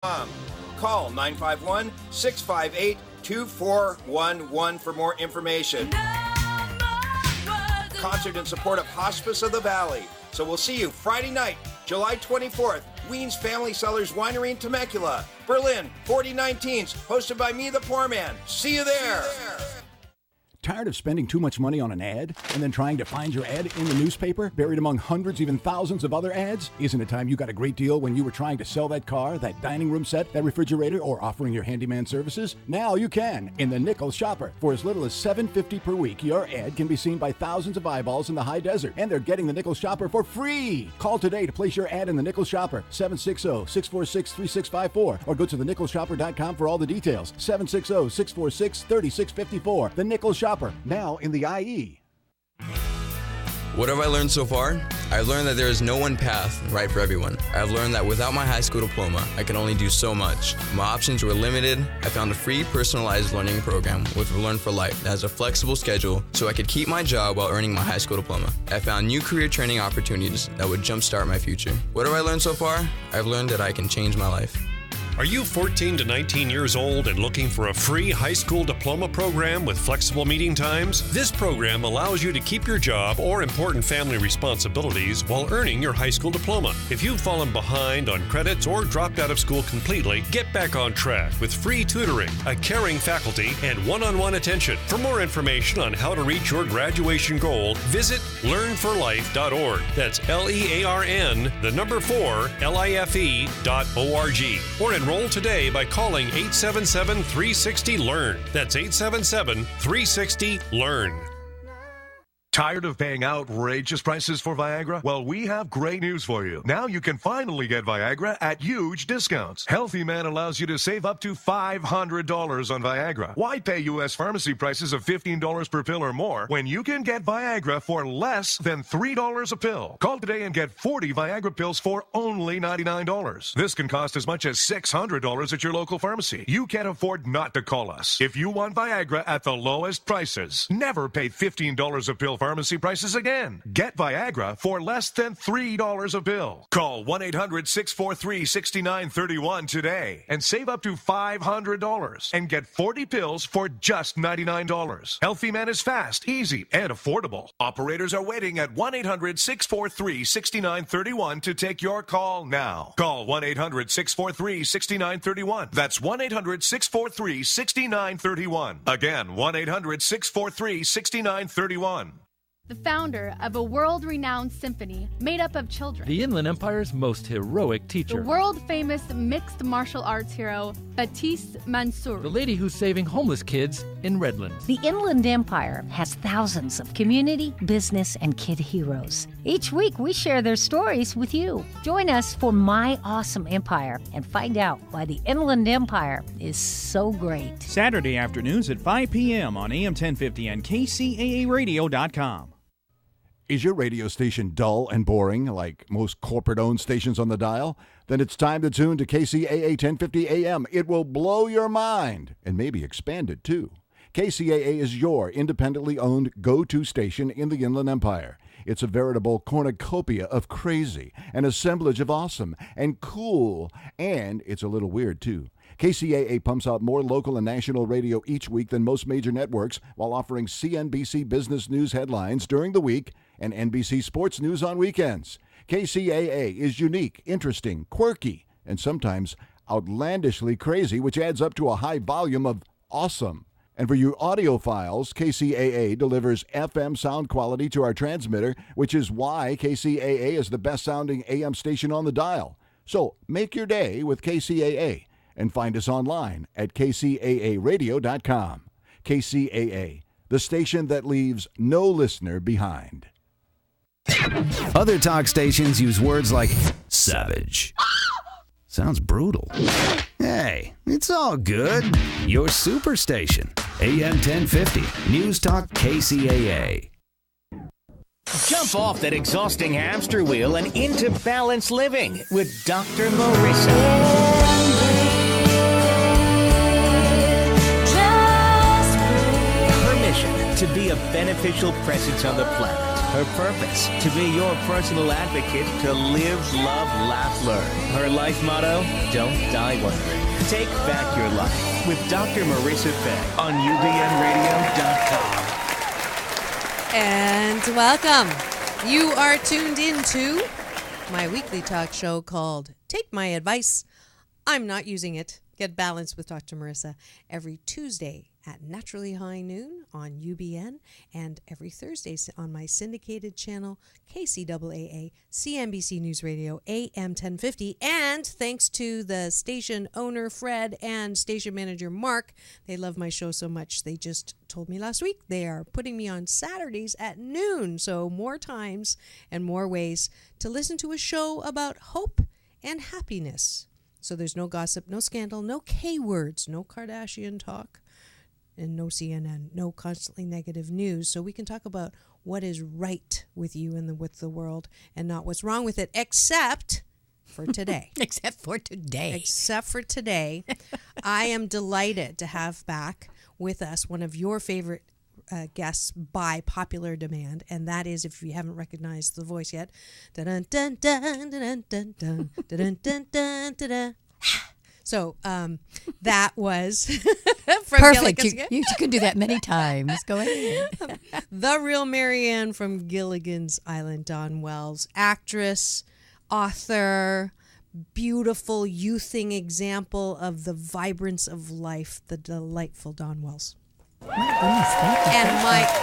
Call 951-658-2411 for more information. Concert in support of Hospice of the Valley. So we'll see you Friday night, July 24th, Wien's Family Cellars Winery in Temecula, Berlin, 4019s, hosted by me, the poor man. See you there. Tired of spending too much money on an ad and then trying to find your ad in the newspaper, buried among hundreds, even thousands of other ads? Isn't it time you got a great deal when you were trying to sell that car, that dining room set, that refrigerator, or offering your handyman services? Now you can in the Nickel Shopper. For as little as $7.50 per week, your ad can be seen by thousands of eyeballs in the high desert, and they're getting the Nickel Shopper for free. Call today to place your ad in the Nickel Shopper, 760-646-3654, or go to thenickelshopper.com for all the details, 760-646-3654. The Nickel Shopper, now in the IE. What have I learned so far? I've learned that there is no one path right for everyone. I've learned that without my high school diploma, I can only do so much. My options were limited. I found a free personalized learning program with Learn for Life that has a flexible schedule so I could keep my job while earning my high school diploma. I found new career training opportunities that would jumpstart my future. What have I learned so far? I've learned that I can change my life. Are you 14 to 19 years old and looking for a free high school diploma program with flexible meeting times? This program allows you to keep your job or important family responsibilities while earning your high school diploma. If you've fallen behind on credits or dropped out of school completely, get back on track with free tutoring, a caring faculty, and one-on-one attention. For more information on how to reach your graduation goal, visit learnforlife.org. That's LEARN, the number 4, LIFE.org. Or enroll today by calling 877-360-LEARN. That's 877-360-LEARN. Tired of paying outrageous prices for Viagra? Well, we have great news for you. Now you can finally get Viagra at huge discounts. Healthy Man allows you to save up to $500 on Viagra. Why pay U.S. pharmacy prices of $15 per pill or more when you can get Viagra for less than $3 a pill? Call today and get 40 Viagra pills for only $99. This can cost as much as $600 at your local pharmacy. You can't afford not to call us. If you want Viagra at the lowest prices, never pay $15 a pill pharmacy prices again. Get Viagra for less than $3 a pill. Call 1-800-643-6931 today and save up to $500 and get 40 pills for just $99. Healthy Man is fast, easy, and affordable. Operators are waiting at 1-800-643-6931 to take your call now. Call 1-800-643-6931. That's 1-800-643-6931. Again, 1-800-643-6931. The founder of a world-renowned symphony made up of children. The Inland Empire's most heroic teacher. The world-famous mixed martial arts hero, Baptiste Mansour. The lady who's saving homeless kids in Redland. The Inland Empire has thousands of community, business, and kid heroes. Each week, we share their stories with you. Join us for My Awesome Empire and find out why the Inland Empire is so great. Saturday afternoons at 5 p.m. on AM 1050 and KCAAradio.com. Is your radio station dull and boring like most corporate-owned stations on the dial? Then it's time to tune to KCAA 1050 AM. It will blow your mind and maybe expand it too. KCAA is your independently owned go-to station in the Inland Empire. It's a veritable cornucopia of crazy, an assemblage of awesome and cool, and it's a little weird too. KCAA pumps out more local and national radio each week than most major networks while offering CNBC business news headlines during the week and NBC sports news on weekends. KCAA is unique, interesting, quirky, and sometimes outlandishly crazy, which adds up to a high volume of awesome. And for you audiophiles, KCAA delivers FM sound quality to our transmitter, which is why KCAA is the best-sounding AM station on the dial. So make your day with KCAA and find us online at kcaaradio.com. KCAA, the station that leaves no listener behind. Other talk stations use words like savage. Sounds brutal. Hey, it's all good. Your superstation, AM 1050, News Talk KCAA. Jump off that exhausting hamster wheel and into balanced living with Dr. Marissa. Her mission to be a benefit beneficial presence on the planet. Her purpose, to be your personal advocate, to live, love, laugh, learn. Her life motto, don't die wondering. Take back your life with Dr. Marissa Fay on UBNradio.com. And welcome. You are tuned into my weekly talk show called Take My Advice. I'm not using it. Get Balanced with Dr. Marissa every Tuesday at naturally high noon on UBN and every Thursday on my syndicated channel KCAA CNBC News Radio AM 1050. And thanks to the station owner Fred and station manager Mark, they love my show so much they just told me last week they are putting me on Saturdays at noon. So more times and more ways to listen to a show about hope and happiness. So there's no gossip, no scandal, no K words, no Kardashian talk, and no CNN, no constantly negative news. So we can talk about what is right with you and with the world and not what's wrong with it, except for today. Except for today. I am delighted to have back with us one of your favorite guests by popular demand, and that is, if you haven't recognized the voice yet, dun dun dun dun dun dun dun dun dun dun. So that was from perfect. You can do that many times. Go ahead. The real Marianne from Gilligan's Island, Dawn Wells, actress, author, beautiful youthing example of the vibrance of life, the delightful Dawn Wells. My goodness, thank you.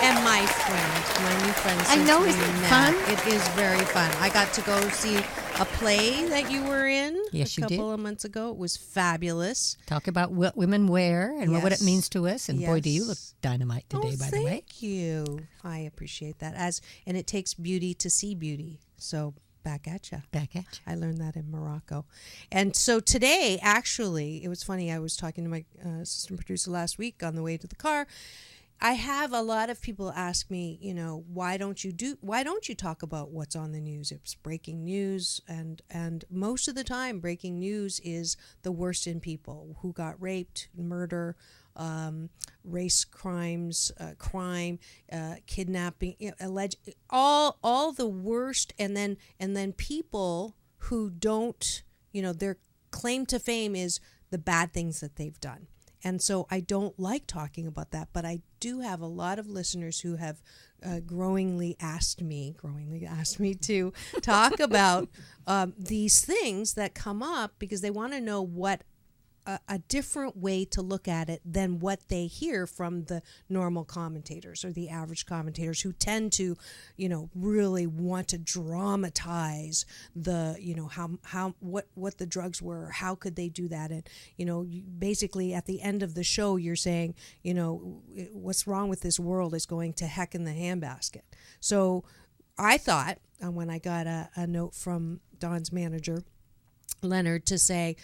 And my friend, my new friend. I know, isn't it fun? It is very fun. I got to go see a play that you were in a couple of months ago. It was fabulous. Talk about what women wear and what it means to us. And boy, do you look dynamite today, by the way. Thank you. I appreciate that. And it takes beauty to see beauty. So back at you. I learned that in Morocco. And so today, actually, it was funny. I was talking to my assistant producer last week on the way to the car. I have a lot of people ask me, why don't you talk about what's on the news? It's breaking news, and most of the time, breaking news is the worst in people who got raped, murder, race crimes, crime, kidnapping, alleged, all the worst, and then people who don't, their claim to fame is the bad things that they've done. And so I don't like talking about that, but I do have a lot of listeners who have growingly asked me to talk about these things that come up because they want to know what a different way to look at it than what they hear from the normal commentators or the average commentators who tend to, really want to dramatize the, what the drugs were, how could they do that? And, basically at the end of the show, you're saying, what's wrong with this world is going to heck in the handbasket. So I thought, when I got a note from Dawn's manager, Leonard, to say,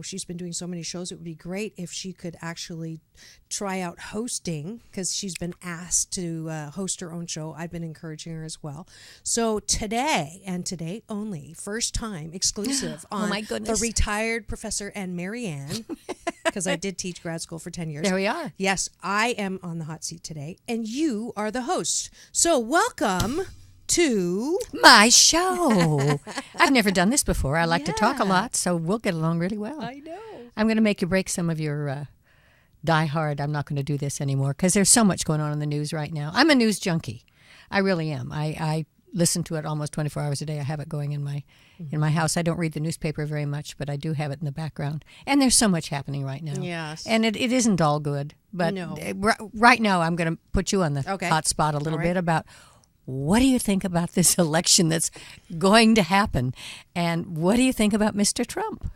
she's been doing so many shows, it would be great if she could actually try out hosting, because she's been asked to host her own show. I've been encouraging her as well. So today, and today only, first time exclusive on my goodness. The Retired Professor and Marianne, because I did teach grad school for 10 years. There we are. Yes, I am on the hot seat today, and you are the host. So welcome to my show. I've never done this before. I like to talk a lot, so we'll get along really well. I know. I'm going to make you break some of your die hard. I'm not going to do this anymore because there's so much going on in the news right now. I'm a news junkie. I really am. I listen to it almost 24 hours a day. I have it going in my house. I don't read the newspaper very much, but I do have it in the background. And there's so much happening right now. Yes. And it isn't all good. But right now I'm going to put you on the hot spot a little bit about what do you think about this election that's going to happen? And what do you think about Mr. Trump?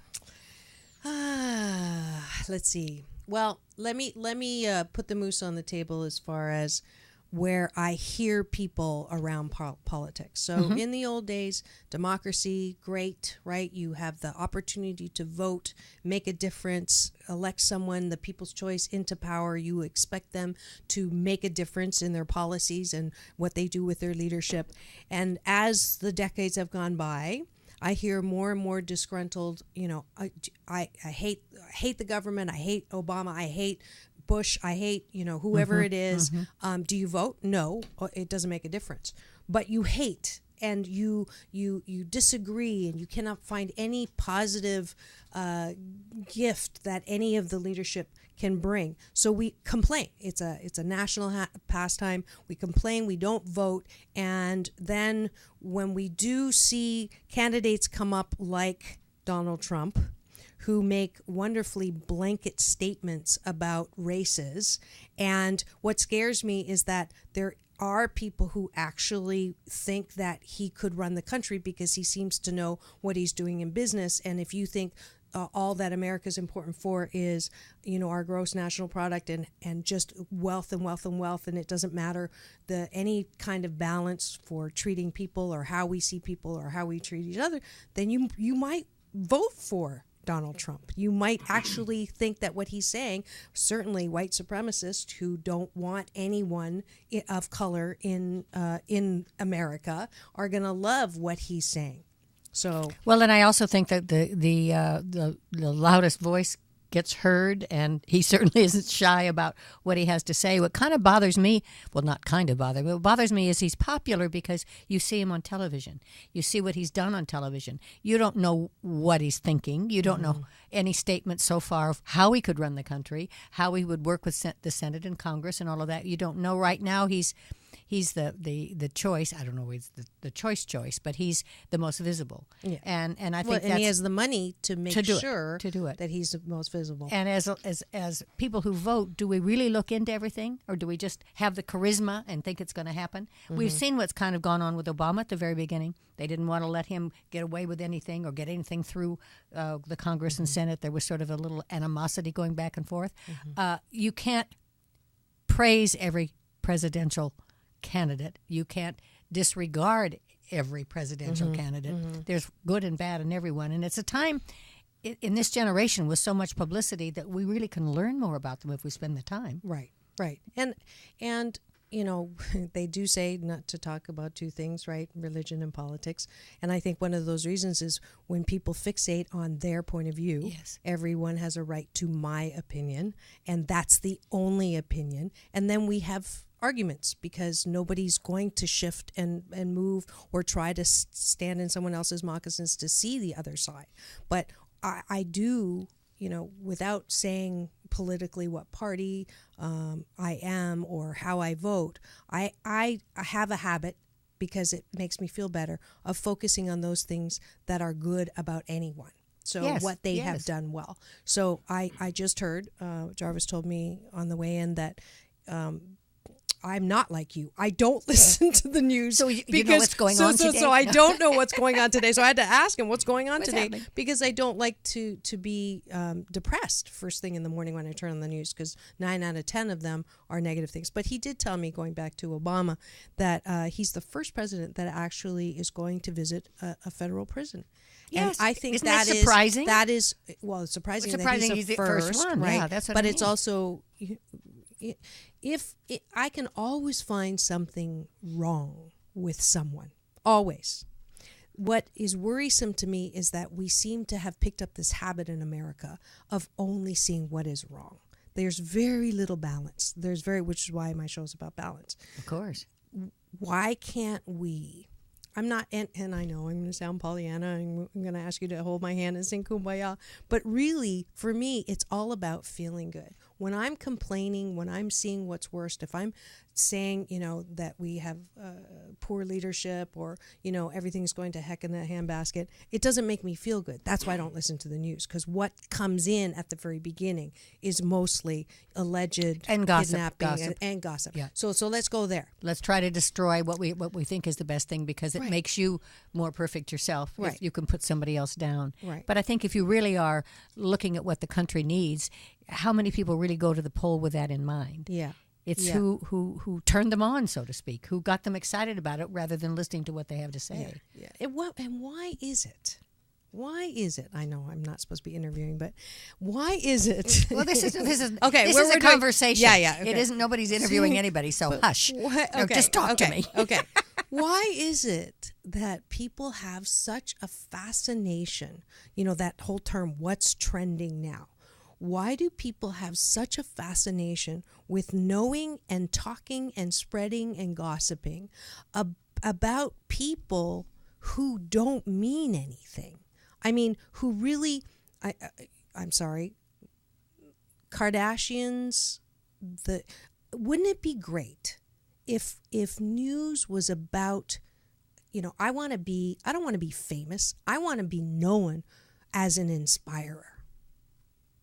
Let's see. Well, let me put the moose on the table as far as where I hear people around politics. So in the old days, democracy, great, right? You have the opportunity to vote, make a difference, elect someone, the people's choice, into power. You expect them to make a difference in their policies and what they do with their leadership. And as the decades have gone by, I hear more and more disgruntled, I hate the government, I hate Obama, I hate Bush. I hate, whoever it is. Do you vote? No, it doesn't make a difference. But you hate and you disagree, and you cannot find any positive gift that any of the leadership can bring. So we complain. It's a national pastime. We complain. We don't vote. And then when we do see candidates come up like Donald Trump, who make wonderfully blanket statements about races, and what scares me is that there are people who actually think that he could run the country because he seems to know what he's doing in business. And if you think all that America's important for is, our gross national product and just wealth and wealth and wealth, and it doesn't matter any kind of balance for treating people or how we see people or how we treat each other, then you might vote for Donald Trump. You might actually think that what he's saying, certainly white supremacists who don't want anyone of color in America, are going to love what he's saying. So well, and I also think that the loudest voice gets heard, and he certainly isn't shy about what he has to say. What kind of bothers me, well, not kind of bother, but what bothers me is he's popular because you see him on television. You see what he's done on television. You don't know what he's thinking. You don't know any statements so far of how he could run the country, how he would work with the Senate and Congress and all of that. You don't know. Right now he's the choice. I don't know if he's the choice, but he's the most visible. Yeah. And I think and he has the money to make sure to do it that he's the most visible. And as people who vote, do we really look into everything, or do we just have the charisma and think it's going to happen? We've seen what's kind of gone on with Obama at the very beginning. They didn't want to let him get away with anything or get anything through the Congress and Senate. There was sort of a little animosity going back and forth. You can't praise every presidential candidate. You can't disregard every presidential candidate. There's good and bad in everyone. And it's a time in this generation with so much publicity that we really can learn more about them if we spend the time. Right. And they do say not to talk about two things, right? Religion and politics. And I think one of those reasons is when people fixate on their point of view, everyone has a right to my opinion, and that's the only opinion. And then we have arguments because nobody's going to shift and move or try to stand in someone else's moccasins to see the other side. But I do, without saying politically what party I am or how I vote, I have a habit, because it makes me feel better, of focusing on those things that are good about anyone. So what they have done well. So I just heard, Jarvis told me on the way in that I'm not like you. I don't listen to the news. So you know what's going on today? So I don't know what's going on today. So I had to ask him what's going on today happening? Because I don't like to be depressed first thing in the morning when I turn on the news, because 9 out of 10 of them are negative things. But he did tell me, going back to Obama, that he's the first president that actually is going to visit a federal prison. Yes, and I think isn't that surprising? It's surprising that he's the first one, right? Yeah, that's what but I mean. It's also, I can always find something wrong with someone, always. What is worrisome to me is that we seem to have picked up this habit in America of only seeing what is wrong. There's very little balance. Which is why my show's about balance. Of course. Why can't we? I'm not, and I know I'm going to sound Pollyanna, and I'm going to ask you to hold my hand and sing Kumbaya, but really, for me, it's all about feeling good. When I'm complaining, when I'm seeing what's worst, if I'm saying, that we have poor leadership, or, everything's going to heck in the handbasket, it doesn't make me feel good. That's why I don't listen to the news, because what comes in at the very beginning is mostly alleged and gossip, kidnapping and gossip. Yeah. So let's go there. Let's try to destroy what we think is the best thing, because it makes you more perfect yourself. Right. If you can put somebody else down. Right. But I think if you really are looking at what the country needs, how many people really go to the poll with that in mind? Yeah. It's who turned them on, so to speak, who got them excited about it rather than listening to what they have to say. Yeah. And why is it? Why is it? I know I'm not supposed to be interviewing, but why is it? Well, this is okay. This is a conversation. Yeah. Okay. It isn't. Nobody's interviewing anybody, so hush. No, just talk to me. Okay. Why is it that people have such a fascination? That whole term, "what's trending now"? why do people have such a fascination with knowing and talking and spreading and gossiping about people who don't mean anything? I mean, who really, I'm sorry, Kardashians, wouldn't it be great if news was about, I don't want to be famous. I want to be known as an inspirer.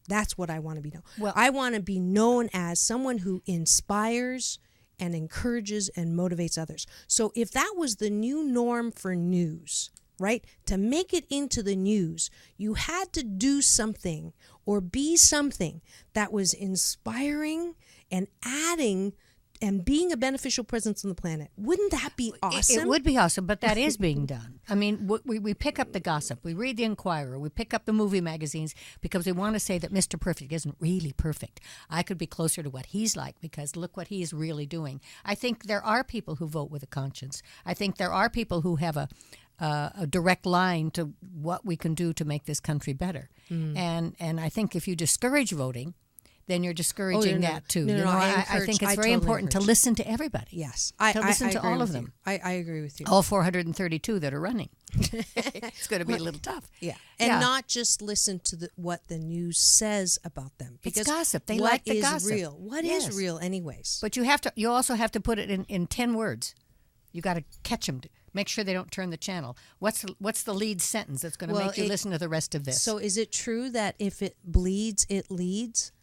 That's what I want to be known. Well, I want to be known as someone who inspires and encourages and motivates others. So if that was the new norm for news, right, to make it into the news, you had to do something or be something that was inspiring and adding and being a beneficial presence on the planet. Wouldn't that be awesome? It would be awesome, but that is being done. I mean, we pick up the gossip. We read the Inquirer. We pick up the movie magazines because we want to say that Mr. Perfect isn't really perfect. I could be closer to what he's like because look what he is really doing. I think there are people who vote with a conscience. I think there are people who have a direct line to what we can do to make this country better. And I think if you discourage voting, then you're discouraging that too. I think it's very important to listen to everybody. Yes, to listen to all of them. I agree with you. All 432 that are running. It's going to be a little tough. Yeah, and not just listen to what the news says about them. Because it's gossip. They like the gossip. What is real? What is real, anyways? But you also have to put it in 10 words. You got to catch them. Make sure they don't turn the channel. What's the lead sentence that's going to make you listen to the rest of this? So is it true that if it bleeds, it leads?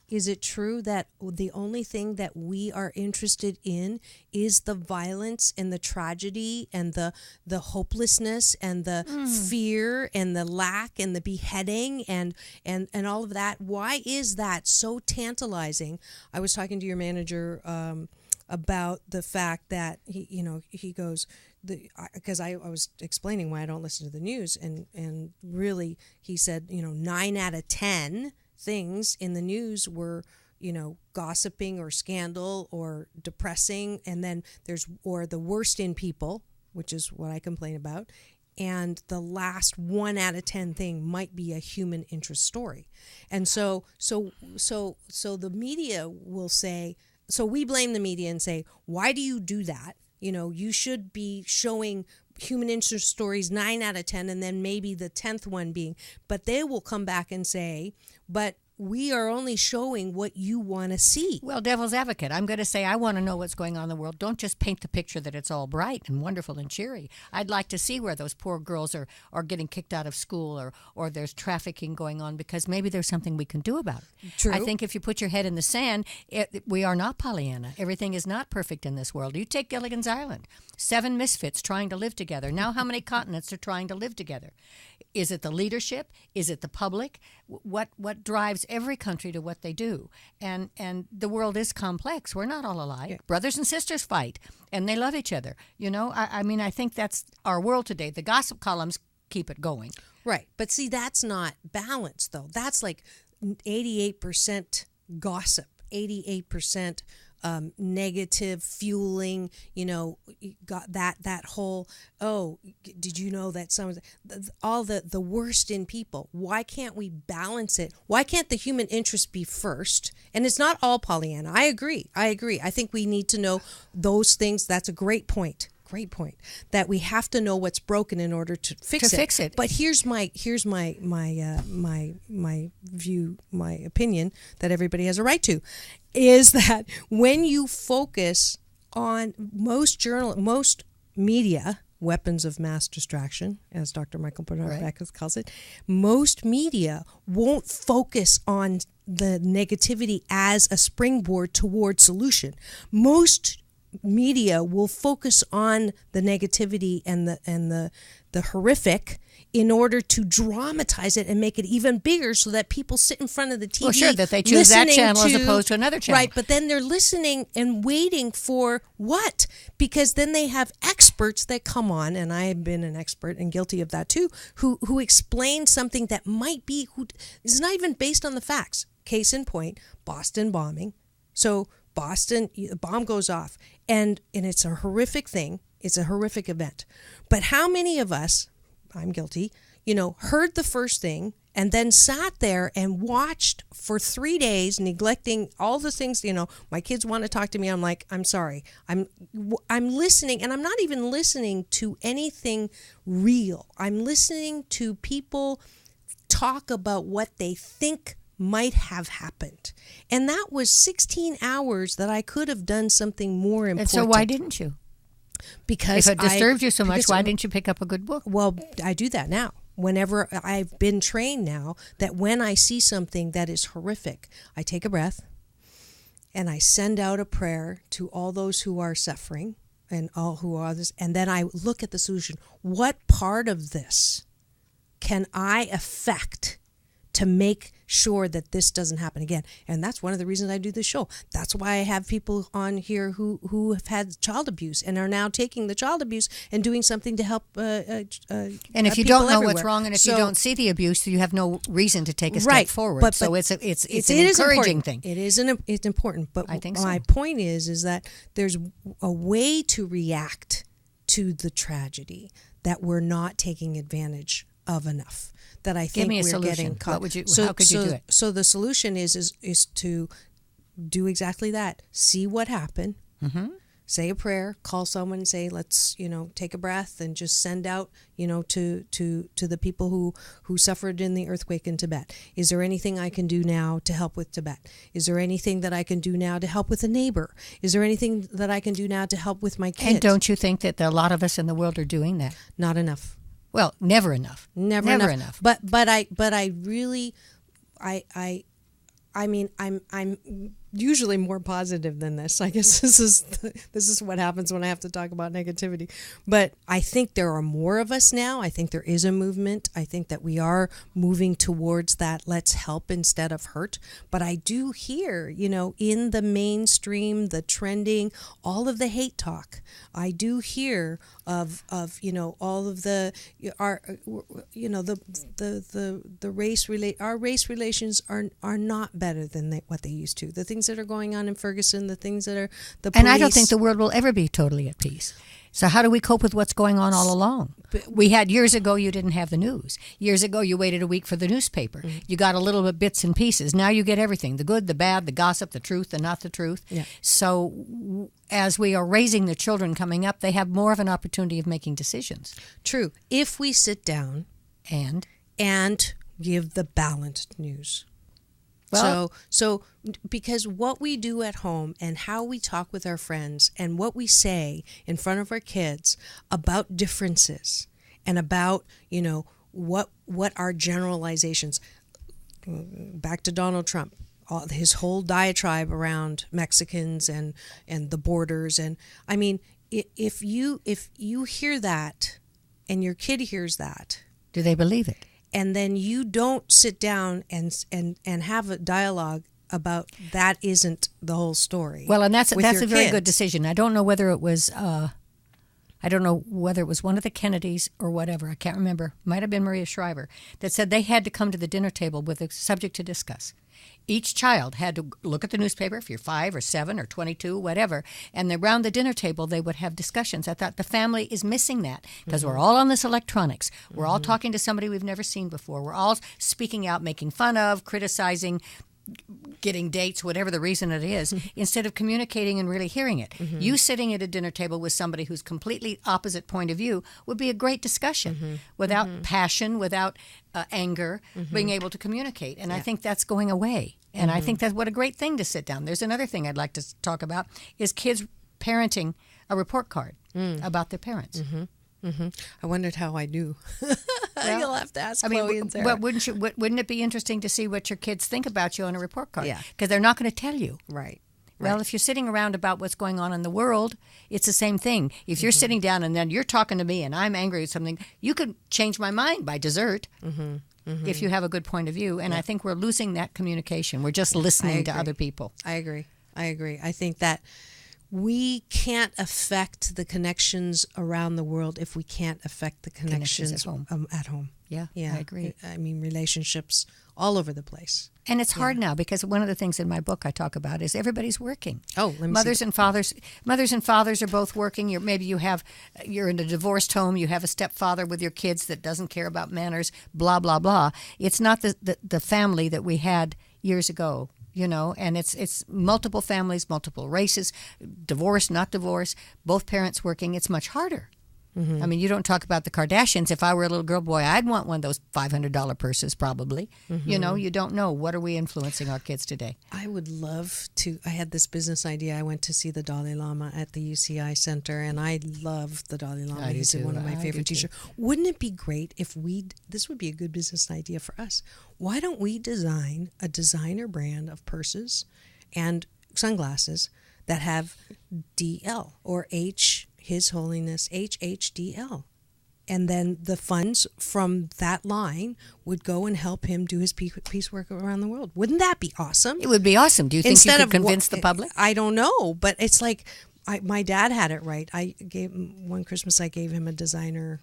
Is it true that the only thing that we are interested in is the violence and the tragedy and the hopelessness and the fear and the lack and the beheading and all of that? Why is that so tantalizing? I was talking to your manager about the fact that he goes, because I was explaining why I don't listen to the news, and really he said 9 out of 10 things in the news were gossiping or scandal or depressing, and then there's the worst in people, which is what I complain about, and the last 1 out of 10 thing might be a human interest story. And so the media will say, so we blame the media and say, why do you do that? You should be showing human interest stories 9 out of 10, and then maybe the 10th one being, but they will come back and say, but we are only showing what you want to see. Well, devil's advocate, I'm going to say I want to know what's going on in the world. Don't just paint the picture that it's all bright and wonderful and cheery. I'd like to see where those poor girls are getting kicked out of school or there's trafficking going on, because maybe there's something we can do about it. True. I think if you put your head in the sand, we are not Pollyanna. Everything is not perfect in this world. You take Gilligan's Island, 7 misfits trying to live together. Now how many continents are trying to live together? Is it the leadership? Is it the public? What drives every country to what they do? And the world is complex. We're not all alike. Yeah. Brothers and sisters fight, and they love each other. I think that's our world today. The gossip columns keep it going. Right. But see, that's not balanced, though. That's like 88% gossip, 88% negative fueling, got that whole, did you know that all the worst in people? Why can't we balance it? Why can't the human interest be first? And it's not all Pollyanna. I agree. I think we need to know those things. That's a great point. That we have to know what's broken in order to fix it. But here's my view, my opinion that everybody has a right to, is that when you focus on most media, weapons of mass distraction, as Dr. Michael Bernard-Beckwith calls it, most media won't focus on the negativity as a springboard toward solution. Most media will focus on the negativity and the horrific in order to dramatize it and make it even bigger so that people sit in front of the TV. Well, sure, that they choose that channel as opposed to another channel. Right, but then they're listening and waiting for what? Because then they have experts that come on, and I have been an expert and guilty of that too, who explain something that might be, is not even based on the facts. Case in point, Boston bombing. So Boston, the bomb goes off, and it's a horrific thing. It's a horrific event. But how many of us, I'm guilty, heard the first thing and then sat there and watched for 3 days, neglecting all the things. My kids want to talk to me. I'm like, I'm sorry. I'm listening, and I'm not even listening to anything real. I'm listening to people talk about what they think might have happened. And that was 16 hours that I could have done something more important. And so why didn't you? Because if it disturbed you so much, why didn't you pick up a good book? Well, I do that now. Whenever I've been trained now that when I see something that is horrific, I take a breath and I send out a prayer to all those who are suffering and all who are others. And then I look at the solution. What part of this can I affect to make sure that this doesn't happen again? And that's one of the reasons I do this show. That's why I have people on here who have had child abuse and are now taking the child abuse and doing something to help. And if you don't know what's wrong, and if you don't see the abuse, you have no reason to take a step forward. But so it's an encouraging thing. It's important. But I think my point is that there's a way to react to the tragedy that we're not taking advantage of enough. That I think we're getting caught. How could you do it? So the solution is to do exactly that. See what happened. Mm-hmm. Say a prayer. Call someone and say, let's take a breath and just send out to the people who suffered in the earthquake in Tibet. Is there anything I can do now to help with Tibet? Is there anything that I can do now to help with a neighbor? Is there anything that I can do now to help with my kids? And don't you think that a lot of us in the world are doing that? Not enough. Well, never enough. Never enough. But I really, I mean, I'm usually more positive than this. I guess this is what happens when I have to talk about negativity. But I think there are more of us now. I think there is a movement. I think that we are moving towards that let's help instead of hurt. But I do hear, in the mainstream, the trending, all of the hate talk. I do hear of all of the our race relations are not better than what they used to. The things that are going on in Ferguson, the things that are the police. And I don't think the world will ever be totally at peace. So how do we cope with what's going on all along? We had years ago, you didn't have the news. Years ago, you waited a week for the newspaper. Mm-hmm. You got a little bit bits and pieces. Now you get everything, the good, the bad, the gossip, the truth, the not the truth. Yeah. So as we are raising the children coming up, they have more of an opportunity of making decisions. True. If we sit down and give the balanced news. Well, so because what we do at home and how we talk with our friends and what we say in front of our kids about differences and about, what our generalizations, back to Donald Trump, his whole diatribe around Mexicans and the borders. And I mean, if you hear that and your kid hears that, do they believe it? And then you don't sit down and have a dialogue about that isn't the whole story. Well, and that's a very good decision. I don't know whether it was one of the Kennedys or whatever. I can't remember. Might have been Maria Shriver that said they had to come to the dinner table with a subject to discuss. Each child had to look at the newspaper, if you're 5 or 7 or 22, whatever, and around the dinner table they would have discussions. I thought the family is missing that because we're all on this electronics. We're all talking to somebody we've never seen before. We're all speaking out, making fun of, criticizing, getting dates, whatever the reason it is, instead of communicating and really hearing it. Mm-hmm. You sitting at a dinner table with somebody who's completely opposite point of view would be a great discussion without passion, without anger, being able to communicate. And I think that's going away. And I think that's what a great thing to sit down. There's another thing I'd like to talk about is kids parenting a report card about their parents. Mm-hmm. I wondered how I knew. Well, you'll have to ask Chloe and Sarah. But wouldn't it be interesting to see what your kids think about you on a report card? Yeah. Because they're not going to tell you. Right. Well, if you're sitting around about what's going on in the world, it's the same thing. If you're sitting down and then you're talking to me and I'm angry at something, you could change my mind by dessert if you have a good point of view. And I think we're losing that communication. We're just listening to other people. I agree. I think that we can't affect the connections around the world if we can't affect the connections at home. At home. Yeah, I agree. I mean, relationships all over the place. And it's hard now because one of the things in my book I talk about is everybody's working. Oh, let me mothers see. and fathers are both working. You're in a divorced home. You have a stepfather with your kids that doesn't care about manners. Blah blah blah. It's not the family that we had years ago. And it's multiple families, multiple races, divorce, not divorce, both parents working. It's much harder. I mean, you don't talk about the Kardashians. If I were a little girl boy, I'd want one of those $500 purses probably. You don't know. What are we influencing our kids today? I would love to. I had this business idea. I went to see the Dalai Lama at the UCI Center, and I love the Dalai Lama. He's one of my favorite teachers. Wouldn't it be great if this would be a good business idea for us. Why don't we design a designer brand of purses and sunglasses that have DL or His Holiness HHDL. And then the funds from that line would go and help him do his peace work around the world. Wouldn't that be awesome? It would be awesome. Do you think you could convince the public? I don't know, but it's like my dad had it right. One Christmas I gave him a designer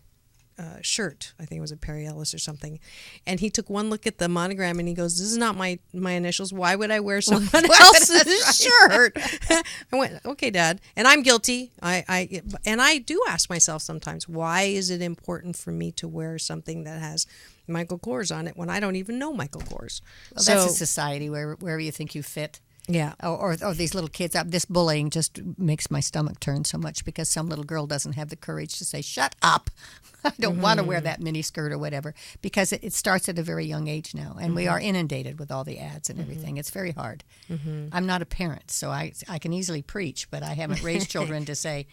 shirt. I think it was a Perry Ellis or something. And he took one look at the monogram and he goes, "This is not my initials. Why would I wear someone else's shirt?" I went, "Okay, Dad." And I'm guilty. I do ask myself sometimes, why is it important for me to wear something that has Michael Kors on it when I don't even know Michael Kors? Well, that's a society wherever you think you fit. Yeah. Or these little kids. This bullying just makes my stomach turn so much because some little girl doesn't have the courage to say, "Shut up. I don't want to wear that mini skirt," or whatever, because it starts at a very young age now, and we are inundated with all the ads and everything. It's very hard. I'm not a parent, so I can easily preach, but I haven't raised children to say,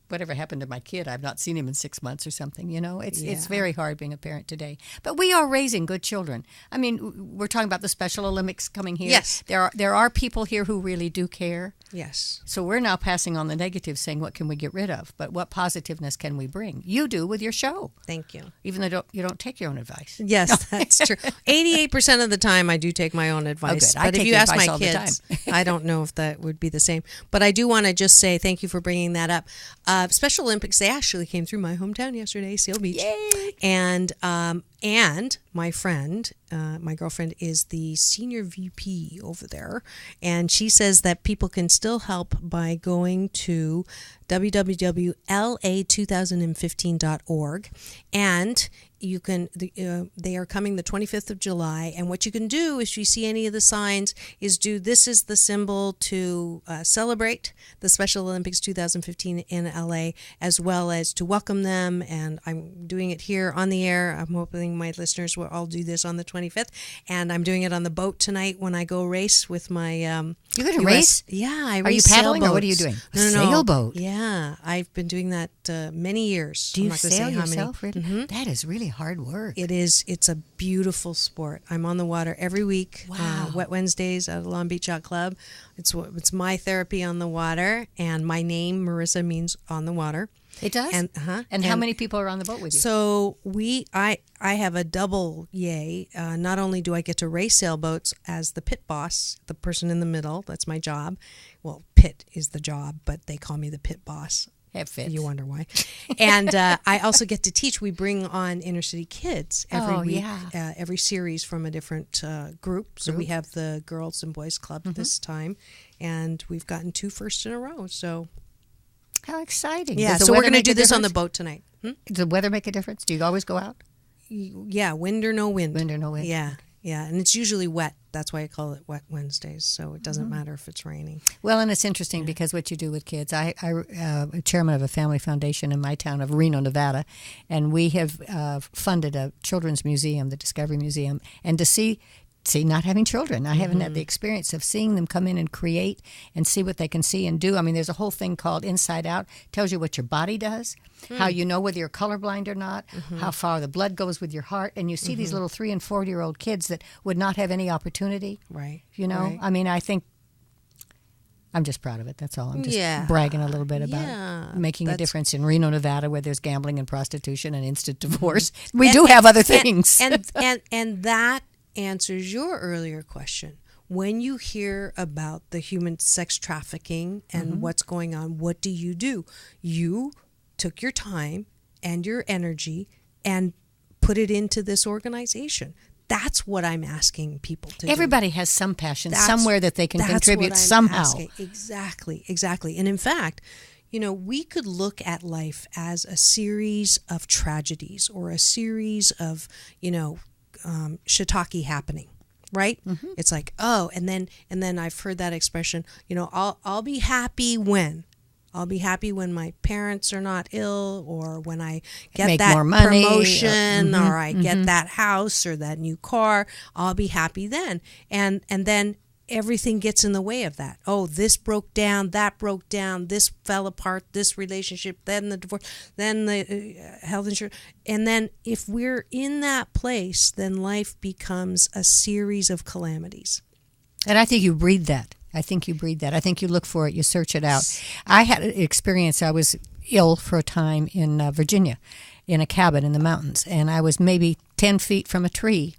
whatever happened to my kid? I've not seen him in 6 months or something. It's very hard being a parent today. But we are raising good children. I mean, we're talking about the Special Olympics coming here. Yes. There are people here who really do care. Yes. So we're now passing on the negative, saying what can we get rid of, but what positiveness can we bring? You do with your show. Thank you. Even though you don't take your own advice. Yes, that's true. 88% of the time I do take my own advice. Oh, good. But if you ask my kids, I don't know if that would be the same. But I do want to just say thank you for bringing that up. Special Olympics, they actually came through my hometown yesterday, Seal Beach. Yay! And my friend, my girlfriend, is the senior VP over there. And she says that people can still help by going to www.la2015.org. And you can. They are coming the 25th of July, and what you can do if you see any of the signs is this is the symbol to celebrate the Special Olympics 2015 in LA, as well as to welcome them. And I'm doing it here on the air. I'm hoping my listeners will all do this on the 25th, and I'm doing it on the boat tonight when I go race with my. You're going to race? Yeah, I race. Are you paddling sailboats. or what are you doing? No. Sailboat. Yeah, I've been doing that many years. Do you I'm not gonna sail say how yourself? many. Really? That is really hard work. It is. It's a beautiful sport. I'm on the water every week. Wow. Wet Wednesdays at Long Beach Yacht Club. It's my therapy on the water, and my name Marissa means on the water. It does. And how many people are on the boat with you? So I have a double yay. Not only do I get to race sailboats as the pit boss, the person in the middle. That's my job. Well, pit is the job, but they call me the pit boss. It fits. You wonder why. And I also get to teach. We bring on inner city kids every week, every series from a different group. So we have the Girls and Boys Club this time, and we've gotten 2 firsts in a row. So how exciting! Yeah, so we're going to do this on the boat tonight. Does the weather make a difference? Do you always go out? Yeah, wind or no wind. Wind or no wind. Yeah, and it's usually wet. That's why I call it Wet Wednesdays. So it doesn't matter if it's raining. Well, and it's interesting because what you do with kids. I'm chairman of a family foundation in my town of Reno, Nevada, and we have funded a children's museum, the Discovery Museum, and to see not having children. I haven't had the experience of seeing them come in and create and see what they can see and do. I mean, there's a whole thing called Inside Out. Tells you what your body does, how you know whether you're colorblind or not, how far the blood goes with your heart. And you see these little 3- and 4-year-old kids that would not have any opportunity. Right. You know? Right. I mean, I think I'm just proud of it. That's all. I'm just bragging a little bit about making a difference in Reno, Nevada, where there's gambling and prostitution and instant divorce. We do have other things. And that answers your earlier question. when you hear about the human sex trafficking and what's going on, what do? You took your time and your energy and put it into this organization. That's what I'm asking people to do. Everybody has some passion somewhere that they can contribute somehow. Asking. Exactly. And in fact, we could look at life as a series of tragedies or a series of, shiitake happening, right? It's like, and then I've heard that expression, I'll be happy when. I'll be happy when my parents are not ill, or when I get Make that more money, promotion, or I get that house or that new car. I'll be happy then. And then everything gets in the way of that. Oh, this broke down, that broke down, this fell apart, this relationship, then the divorce, then the health insurance. And then if we're in that place, then life becomes a series of calamities. And I think you breed that. I think you look for it. You search it out. I had an experience. I was ill for a time in Virginia in a cabin in the mountains. And I was maybe 10 feet from a tree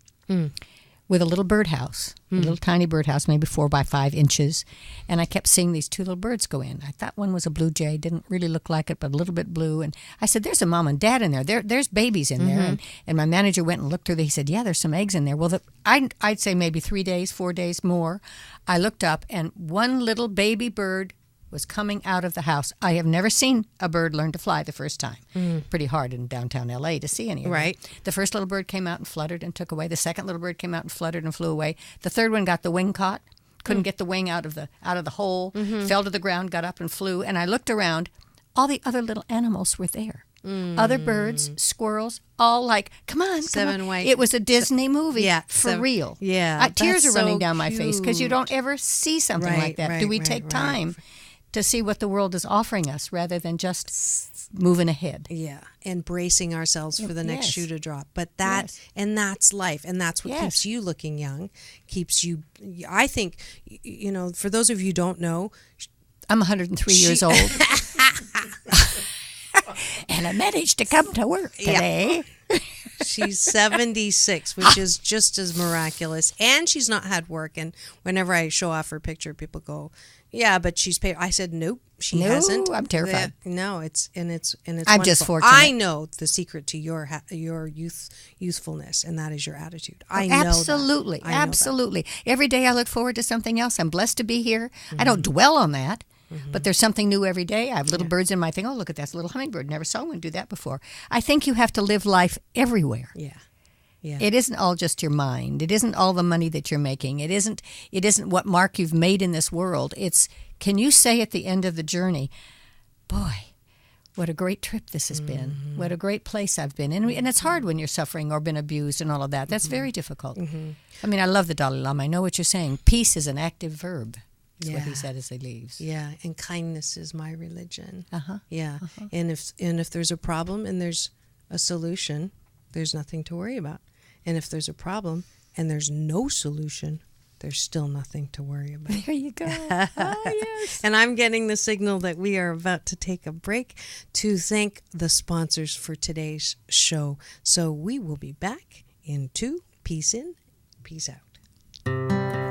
with a little birdhouse, a little tiny birdhouse, maybe 4 by 5 inches. And I kept seeing these 2 little birds go in. I thought one was a blue jay. Didn't really look like it, but a little bit blue. And I said, there's a mom and dad in there. There's babies in there. And my manager went and looked through there. He said, yeah, there's some eggs in there. Well, I'd say maybe 3 days, 4 days more. I looked up, and one little baby bird was coming out of the house. I have never seen a bird learn to fly the first time. Pretty hard in downtown L.A. to see any of them. The first little bird came out and fluttered and took away. The second little bird came out and fluttered and flew away. The third one got the wing caught, couldn't get the wing out of the hole, fell to the ground, got up and flew. And I looked around. All the other little animals were there. Other birds, squirrels, all like, come on. White. It was a Disney movie. Yeah. For real. Yeah. Tears are so running down my cute. face because you don't ever see something like that. Do we take time to see what the world is offering us rather than just moving ahead? Yeah, and bracing ourselves for the next shoe to drop. But and that's life, and that's what keeps you looking young, keeps you. I think, for those of you who don't know, I'm 103 years old, and I managed to come to work today. Yeah. She's 76, which is just as miraculous, and she's not had work. And whenever I show off her picture, people go, "Yeah, but she's paid." I said, "Nope, she hasn't." I'm terrified. No, it's I'm wonderful. just fortunate. I know the secret to your youthfulness, and that is your attitude. I know absolutely, that. absolutely. Every day I look forward to something else. I'm blessed to be here. I don't dwell on that. But there's something new every day. I have little birds in my thing. Oh, look at that. It's a little hummingbird. Never saw one do that before. I think you have to live life everywhere. Yeah. It isn't all just your mind. It isn't all the money that you're making. It isn't what mark you've made in this world. It's, can you say at the end of the journey, boy, what a great trip this has been. What a great place I've been. And it's hard when you're suffering or been abused and all of that. That's very difficult. I mean, I love the Dalai Lama. I know what you're saying. Peace is an active verb. That's what he said as he leaves. Yeah, and kindness is my religion. Yeah, and if there's a problem and there's a solution, there's nothing to worry about. And if there's a problem and there's no solution, there's still nothing to worry about. There you go. Oh, yes. And I'm getting the signal that we are about to take a break to thank the sponsors for today's show. So we will be back in 2. Peace in, peace out.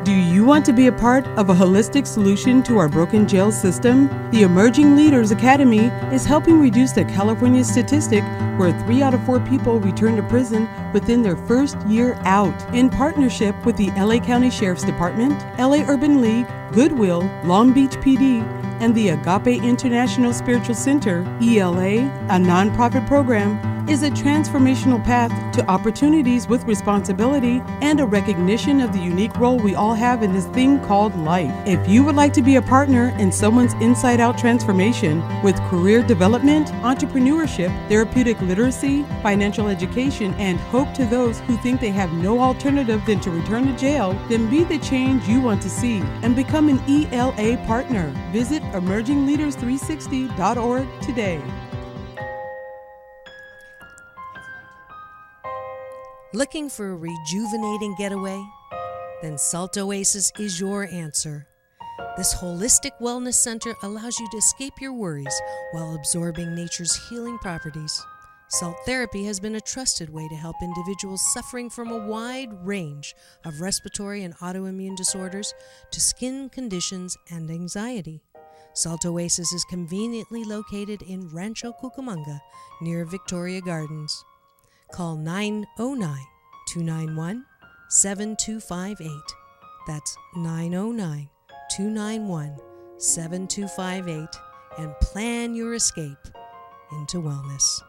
Do you want to be a part of a holistic solution to our broken jail system? The Emerging Leaders Academy is helping reduce the California statistic where 3 out of 4 people return to prison within their first year out. In partnership with the LA County Sheriff's Department, LA Urban League, Goodwill, Long Beach PD, and the Agape International Spiritual Center, ELA, a nonprofit program, is a transformational path to opportunities with responsibility and a recognition of the unique role we all have in this thing called life. If you would like to be a partner in someone's inside-out transformation with career development, entrepreneurship, therapeutic literacy, financial education, and hope to those who think they have no alternative than to return to jail, then be the change you want to see and become an ELA partner. Visit emergingleaders360.org today. Looking for a rejuvenating getaway? Then Salt Oasis is your answer. This holistic wellness center allows you to escape your worries while absorbing nature's healing properties. Salt therapy has been a trusted way to help individuals suffering from a wide range of respiratory and autoimmune disorders to skin conditions and anxiety. Salt Oasis is conveniently located in Rancho Cucamonga near Victoria Gardens. Call 909-291-7258. That's 909-291-7258 and plan your escape into wellness.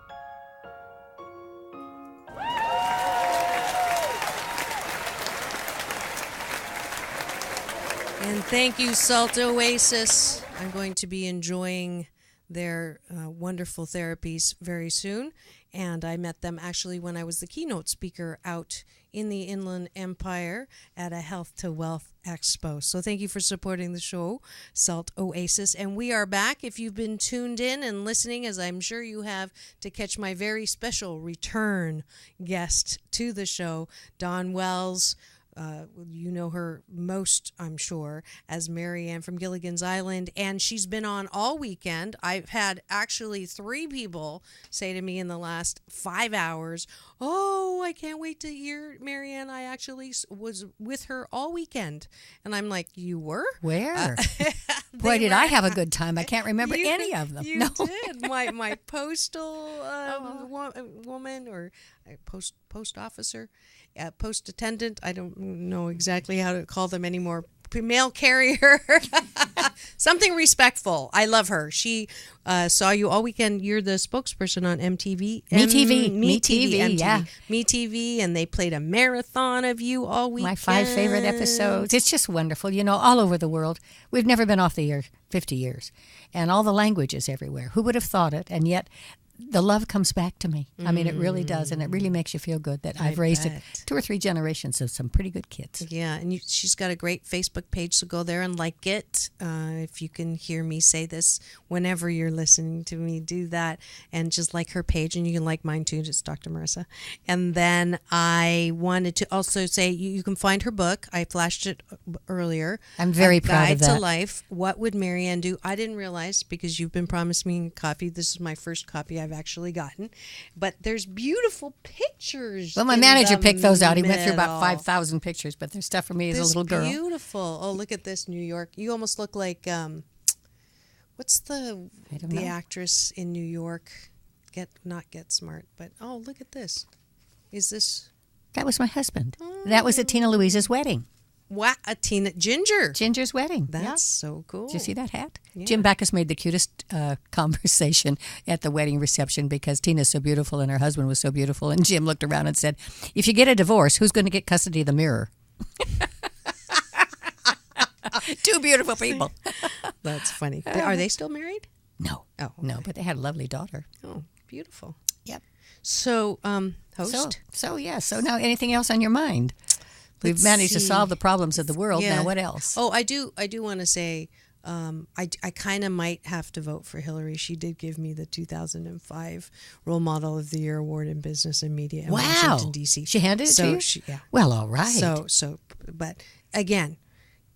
And thank you, Salt Oasis. I'm going to be enjoying their wonderful therapies very soon. And I met them actually when I was the keynote speaker out in the Inland Empire at a Health to Wealth Expo. So thank you for supporting the show, Salt Oasis. And we are back. If you've been tuned in and listening, as I'm sure you have, to catch my very special return guest to the show, Dawn Wells. You know her most, I'm sure, as Marianne from Gilligan's Island, and she's been on all weekend. I've had actually 3 people say to me in the last 5 hours, "Oh, I can't wait to hear Marianne. I actually was with her all weekend." And I'm like, "You were? Where?" Boy, did I have a good time. I can't remember any of them. You No. did. My postal woman or post officer, post attendant. I don't know exactly how to call them anymore. Mail carrier. Something respectful. I love her. She saw you all weekend. You're the spokesperson on MTV. MeTV, yeah. MeTV, and they played a marathon of you all weekend. My 5 favorite episodes. It's just wonderful. You know, all over the world. We've never been off the air 50 years. And all the languages everywhere. Who would have thought it? And yet the love comes back to me. I mean, it really does, and it really makes you feel good that I've raised 2 or 3 generations of some pretty good kids. Yeah, and she's got a great Facebook page, so go there and like it. If you can hear me say this whenever you're listening to me, do that, and just like her page, and you can like mine too. It's Dr. Marissa. And then I wanted to also say you can find her book. I flashed it earlier. I'm very proud of that. Guide to Life. What would Marianne do? I didn't realize, because you've been promising me a copy. This is my first copy I've actually gotten, but there's beautiful pictures. Well, my manager picked those out. He went through about 5,000 pictures, but there's stuff for me as a little girl. Beautiful. Oh, look at this, New York. You almost look like what's the actress in New York? Not Get Smart, but oh, look at this. Is this? That was my husband. That was at Tina Louise's wedding. What? Ginger's wedding. That's so cool. Did you see that hat? Yeah. Jim Backus made the cutest conversation at the wedding reception because Tina's so beautiful and her husband was so beautiful. And Jim looked around and said, "If you get a divorce, who's going to get custody of the mirror?" 2 beautiful people. That's funny. Are they still married? No. Oh, okay. No, but they had a lovely daughter. Oh, beautiful. Yep. So, host? So now anything else on your mind? We've managed to solve the problems of the world. Yeah. Now what else? Oh, I do want to say I kind of might have to vote for Hillary. She did give me the 2005 Role Model of the Year Award in Business and Media in Washington, D.C. She handed it to you? Yeah. Well, all right. But again,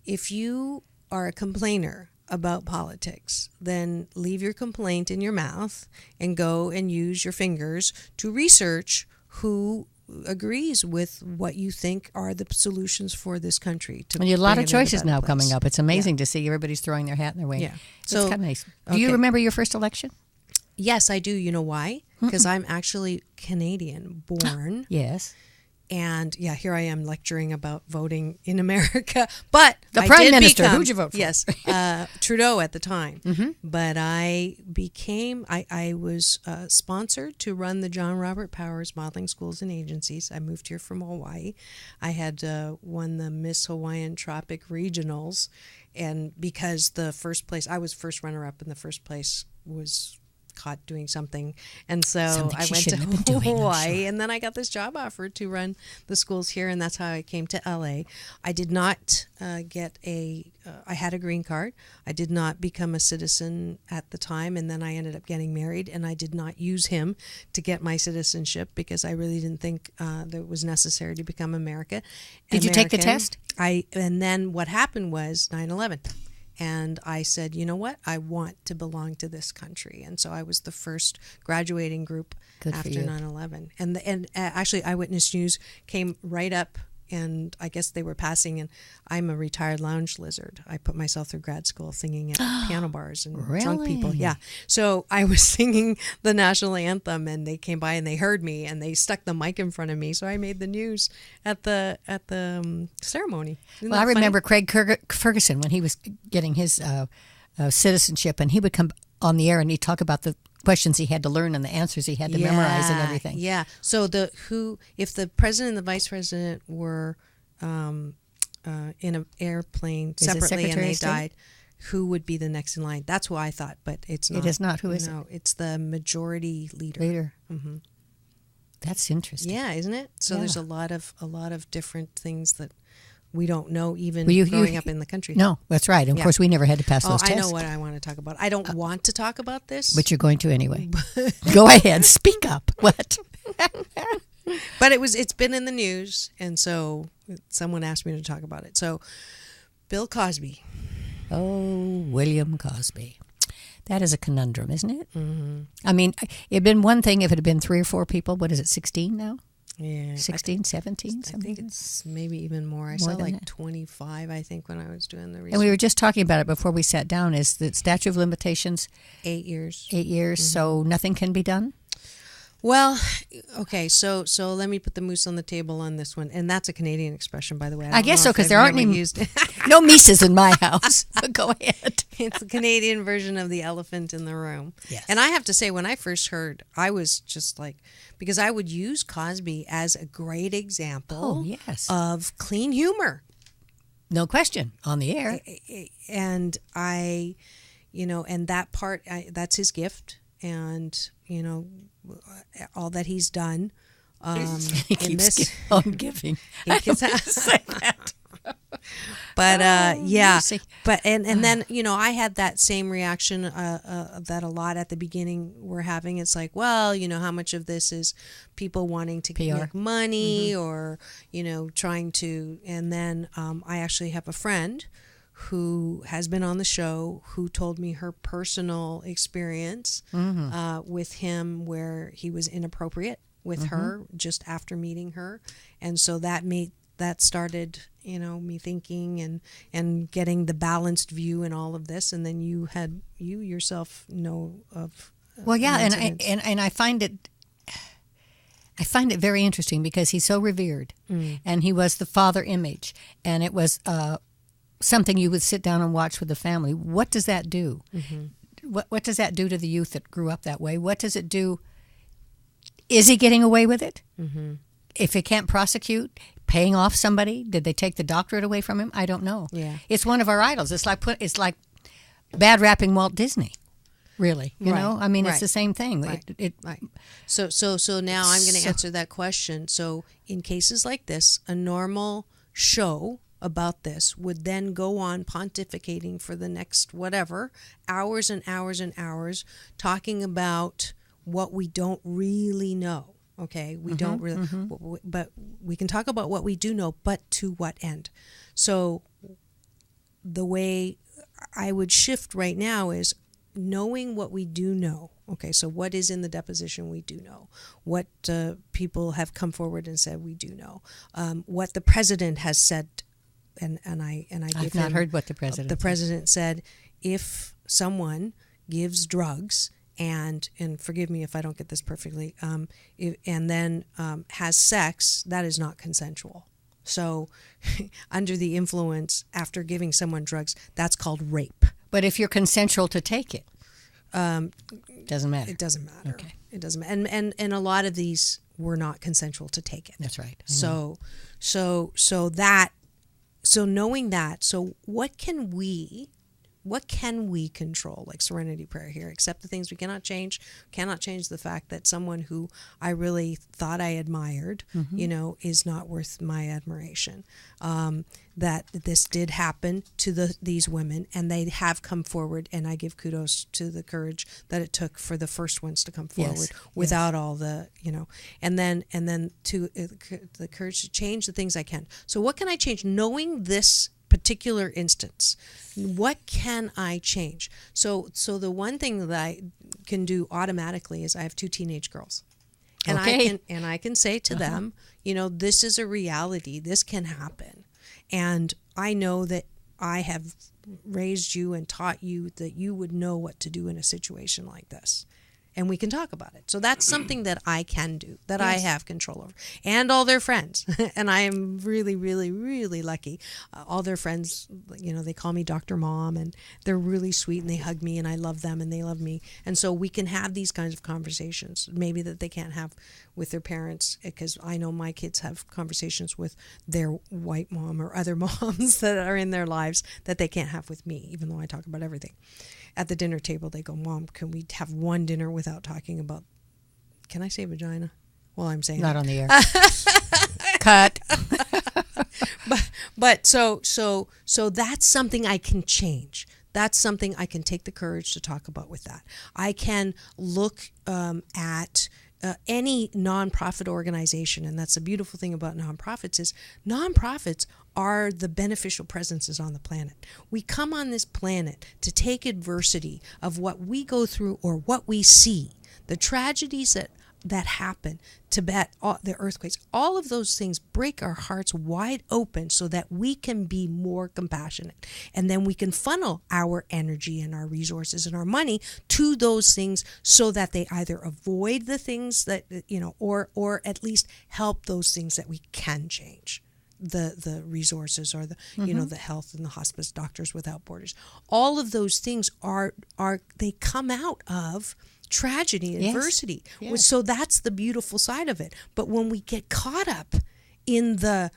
if you are a complainer about politics, then leave your complaint in your mouth and go and use your fingers to research who agrees with what you think are the solutions for this country. And you have a lot of choices now coming up. It's amazing to see everybody's throwing their hat in their ring. Yeah. It's kind of nice. Do you remember your first election? Yes, I do. You know why? Because I'm actually Canadian born. Yes. And yeah, here I am lecturing about voting in America. But the Prime Minister, who'd you vote for? Yes, Trudeau at the time. Mm-hmm. But I was sponsored to run the John Robert Powers Modeling Schools and Agencies. I moved here from Hawaii. I had won the Miss Hawaiian Tropic Regionals. And because I was first runner-up, and the first place was caught doing something, and so I went to Hawaii, and then I got this job offer to run the schools here, and that's how I came to LA. I did not get I had a green card. I did not become a citizen at the time, and then I ended up getting married, and I did not use him to get my citizenship because I really didn't think that it was necessary to become American. Did you take the test? And then what happened was 9/11. And I said, you know what? I want to belong to this country. And so I was the first graduating group after 9/11. And actually, Eyewitness News came right up, and I guess they were passing, and I'm a retired lounge lizard. I put myself through grad school singing at piano bars and drunk people. Yeah. So I was singing the national anthem, and they came by and they heard me, and they stuck the mic in front of me. So I made the news at the ceremony. Isn't Well, I that remember funny? Craig Ferguson when he was getting his citizenship, and he would come on the air and he'd talk about the questions he had to learn and the answers he had to memorize and everything. Yeah. So if the president and the vice president were in an airplane Is it separately and Secretary they of State? died, who would be the next in line? That's what I thought, but it's not. It is not. Who is it? No, it's the majority leader. Mm-hmm. That's interesting. Yeah, isn't it? So Yeah. there's a lot of different things that we don't know, even Well, growing up in the country. No, that's right. And of course, we never had to pass those I tests. know what I want to talk about. I don't want to talk about this. But you're going to anyway. Go ahead. Speak up. What? But it's been in the news, and so someone asked me to talk about it. So Bill Cosby. Oh, William Cosby. That is a conundrum, isn't it? Mm-hmm. I mean, it'd been one thing if it had been 3 or 4 people. What is it, 16 now? Yeah. 16, 17? I think it's maybe even more. I More saw than like that. 25, I think, when I was doing the research. And we were just talking about it before we sat down. Is the statute of limitations 8 years? 8 years, Mm-hmm. so nothing can be done? Well, okay, so let me put the moose on the table on this one. And that's a Canadian expression, by the way. I guess don't so, know if because I've there aren't ever any used it. no mises in my house. But go ahead. It's the Canadian version of the elephant in the room. Yes. And I have to say, when I first heard, I was just like, because I would use Cosby as a great example of clean humor. No question, on the air. And I, and that part, that's his gift. And, all that he's done He in keeps this. on giving. He keeps- Say that. But yeah, Lucy. but and then I had that same reaction that a lot at the beginning were having. It's like, well, how much of this is people wanting to PR. make money or trying to. And then I actually have a friend who has been on the show who told me her personal experience with him where he was inappropriate with her just after meeting her, and so that started me thinking and getting the balanced view in all of this. And then you yourself know of Well, yeah, incidents. and I find it very interesting because he's so revered, and he was the father image, and it was something you would sit down and watch with the family. What does that do? What does that do to the youth that grew up that way? What does it do? Is he getting away with it? If he can't prosecute, paying off somebody, did they take the doctorate away from him? I don't know. Yeah. It's one of our idols. It's like bad rapping Walt Disney. Really, you know. I mean, it's the same thing. Right. Right. So now I'm going to answer that question. So in cases like this, a normal show about this would then go on pontificating for the next whatever hours and hours and hours, talking about what we don't really know. Okay, we don't really, but we can talk about what we do know, but to what end? So the way I would shift right now is knowing what we do know. Okay, so what is in the deposition we do know. What people have come forward and said we do know. What the president has said, and I I've not heard what the president The president said, if someone gives drugs and forgive me if I don't get this perfectly, and then has sex, that is not consensual. So under the influence after giving someone drugs, that's called rape. But if you're consensual to take it, doesn't matter. It doesn't matter. Okay. It doesn't matter. And a lot of these were not consensual to take it. That's right. So knowing that, so what can we control, like Serenity Prayer here? Accept the things we cannot change the fact that someone who I really thought I admired, is not worth my admiration. That this did happen to these women, and they have come forward, and I give kudos to the courage that it took for the first ones to come forward without all the, and then to the courage to change the things I can. So what can I change? Knowing this particular instance, what can I change? So the one thing that I can do automatically is I have 2 teenage girls. And I can say to them, you know, this is a reality. This can happen. And I know that I have raised you and taught you that you would know what to do in a situation like this. And we can talk about it. So that's something that I can do, that I have control over. And all their friends. And I am really, really, really lucky. All their friends, you know, they call me Dr. Mom, and they're really sweet, and they hug me, and I love them, and they love me. And so we can have these kinds of conversations, maybe that they can't have with their parents, because I know my kids have conversations with their white mom or other moms that are in their lives that they can't have with me, even though I talk about everything. At the dinner table, they go, Mom, can we have one dinner without talking about, can I say vagina? Well, I'm saying not on the air. Cut. but so that's something I can change. That's something I can take the courage to talk about with that. I can look at any nonprofit organization, and that's the beautiful thing about nonprofits is nonprofits are the beneficial presences on the planet. We come on this planet to take adversity of what we go through or what we see, the tragedies that happen, Tibet, the earthquakes, all of those things break our hearts wide open so that we can be more compassionate. And then we can funnel our energy and our resources and our money to those things so that they either avoid the things that, you know, or at least help those things that we can change. The resources or the you know, the health and the hospice, Doctors Without Borders. All of those things are they come out of tragedy and adversity. Yes. So that's the beautiful side of it. But when we get caught up in the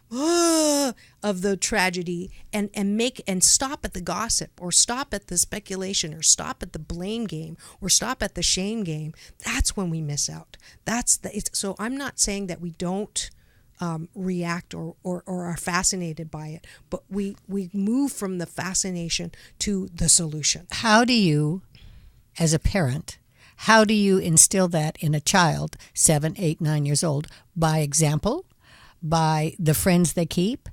of the tragedy and stop at the gossip or stop at the speculation or stop at the blame game or stop at the shame game, that's when we miss out. So I'm not saying that we don't react or are fascinated by it, but we move from the fascination to the solution. How do you, as a parent, how do you instill that in a child 7, 8, 9 years old? By example, by the friends they keep,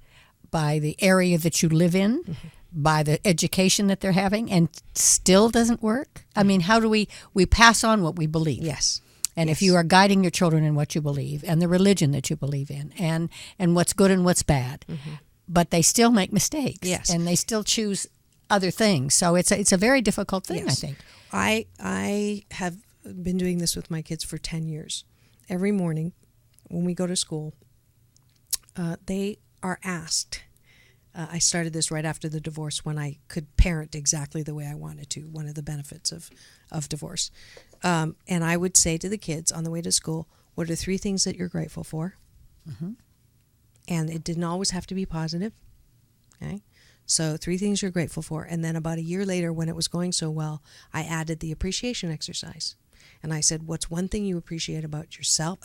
by the area that you live in, by the education that they're having, and still doesn't work? I mean, how do we pass on what we believe? Yes. And if you are guiding your children in what you believe and the religion that you believe in and what's good and what's bad, but they still make mistakes, and they still choose other things. So it's a very difficult thing, I think. I have been doing this with my kids for 10 years. Every morning when we go to school, they are asked. I started this right after the divorce when I could parent exactly the way I wanted to, one of the benefits of divorce. And I would say to the kids on the way to school, what are 3 things that you're grateful for? And it didn't always have to be positive. Okay. So 3 things you're grateful for. And then about a year later, when it was going so well, I added the appreciation exercise. And I said, what's one thing you appreciate about yourself?